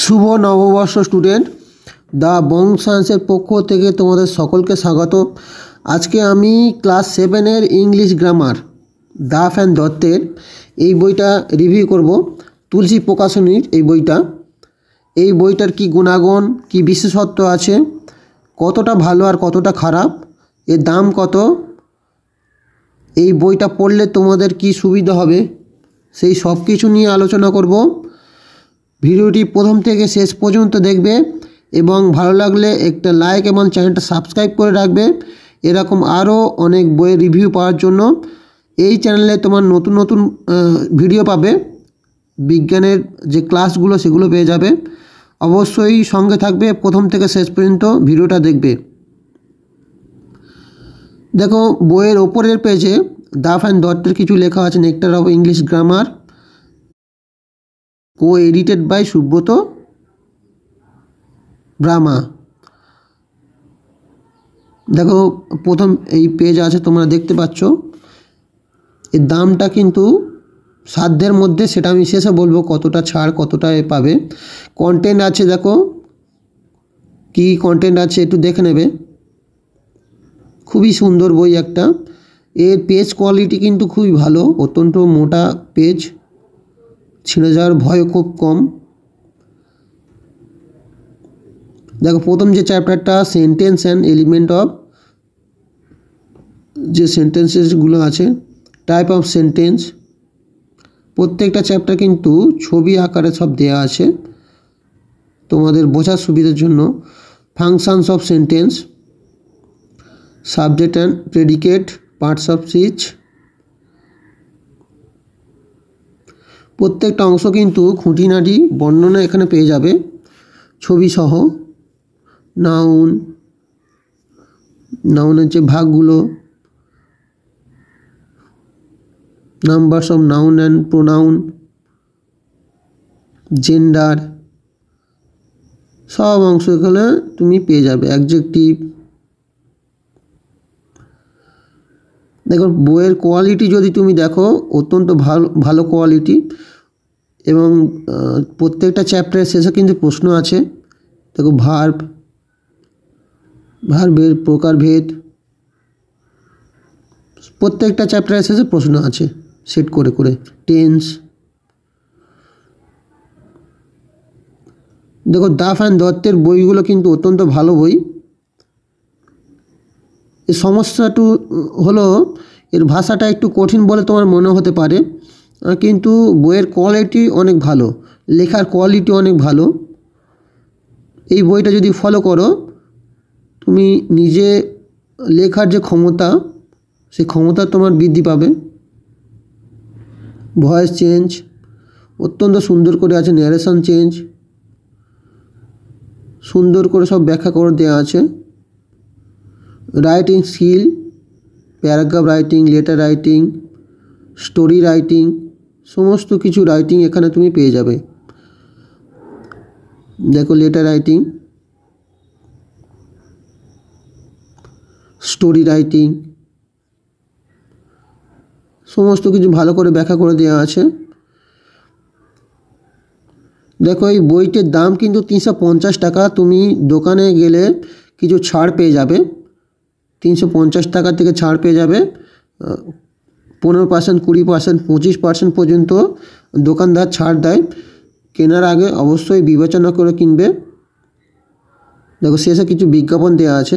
শুভ নববর্ষ student, the Bong সায়েন্সের পক্ষ থেকে তোমাদের সকলকে স্বাগত। আজকে আমি class 7-এর English grammar Duff and দত্তের এই বইটা রিভিউ করব। তুলসী প্রকাশনীর এই বইটার কি গুণাগুণ, কি বিশেষত্ব আছে, কতটা ভালো আর কতটা খারাপ, এর দাম কত, এই বইটা পড়লে তোমাদের কি সুবিধা হবে, সেই সব কিছু নিয়ে আলোচনা করব। ভিডিওটি প্রথম থেকে শেষ পর্যন্ত দেখবে এবং ভালো লাগলে একটা লাইক এবং চ্যানেলটা সাবস্ক্রাইব করে রাখবে। এরকম আরও অনেক বইয়ের রিভিউ পাওয়ার জন্য এই চ্যানেলে তোমার নতুন নতুন ভিডিও পাবে, বিজ্ঞানের যে ক্লাসগুলো সেগুলো পেয়ে যাবে। অবশ্যই সঙ্গে থাকবে, প্রথম থেকে শেষ পর্যন্ত ভিডিওটা দেখবে। দেখো, বইয়ের ওপরের পেজে দাফ অ্যান্ড দত্তের কিছু লেখা আছে। Nectar of English grammar, co-edited by Subrata Brahma. দেখো, প্রথম এই পেজ আছে, তোমরা দেখতে পাচ্ছ। এর দামটা কিন্তু সাধ্যের মধ্যে, সেটা আমি শেষে বলবো কতটা ছাড়, কতটা পাবে। কন্টেন্ট আছে, দেখো কি কন্টেন্ট আছে একটু দেখে নেবে। খুবই সুন্দর বই একটা। এর পেজ কোয়ালিটি কিন্তু খুবই ভালো, অত্যন্ত মোটা পেজ, ছিঁড়ে যাওয়ার ভয় খুব কম। দেখো, প্রথম যে চ্যাপ্টারটা সেন্টেন্স অ্যান্ড এলিমেন্ট অফ, যে সেন্টেন্সেসগুলো আছে, টাইপ অফ সেন্টেন্স, প্রত্যেকটা চ্যাপ্টার কিন্তু ছবি আকারে সব দেওয়া আছে তোমাদের বোঝার সুবিধার জন্য। Functions of sentence, subject and predicate, parts of speech, প্রত্যেকটা অংশ কিন্তু খুঁটিনাটি বর্ণনা এখানে পেয়ে যাবে ছবি সহ। নাউনের যে ভাগগুলো, numbers of noun and pronoun, gender, সব অংশ এখানে তুমি পেয়ে যাবে। অ্যাডজেক্টিভ। দেখো, বইয়ের কোয়ালিটি যদি তুমি দেখো, অত্যন্ত ভালো কোয়ালিটি। এবং প্রত্যেকটা চ্যাপ্টারের শেষে কিন্তু প্রশ্ন আছে। দেখো, ভার্বের প্রকারভেদ, প্রত্যেকটা চ্যাপ্টারের শেষে প্রশ্ন আছে সেট করে করে। টেন্স। দেখো, দাফ অ্যান্ড দত্তের বইগুলো কিন্তু অত্যন্ত ভালো বই। এর সমস্যাটা হলো এর ভাষাটা একটু কঠিন বলে তোমার মনে হতে পারে, কিন্তু বইয়ের কোয়ালিটি অনেক ভালো, লেখার কোয়ালিটি অনেক ভালো। এই বইটা যদি ফলো করো, তুমি নিজে লেখার যে ক্ষমতা, সেই ক্ষমতা তোমার বৃদ্ধি পাবে। ভয়েস চেঞ্জ অত্যন্ত সুন্দর করে আছে, ন্যারেশন চেঞ্জ সুন্দর করে সব ব্যাখ্যা করে দেওয়া আছে। Writing skill, paragraph writing, letter writing, story writing, সমস্ত কিছু রাইটিং এখানে তুমি পেয়ে যাবে। দেখো, লেটার রাইটিং, স্টোরি রাইটিং, সমস্ত কিছু ভালো করে ব্যাখ্যা করে দেওয়া আছে। দেখো, এই বইটির দাম কিন্তু 350 টাকা। তুমি দোকানে গেলে কিছু ছাড় পেয়ে যাবে, 350 টাকা থেকে ছাড় পেয়ে যাবে। 15%, 20%, 25% পর্যন্ত দোকানদার ছাড় দেয়। কেনার আগে অবশ্যই বিবেচনা করে কিনবে। দেখো, শেষে কিছু বিজ্ঞাপন দেওয়া আছে।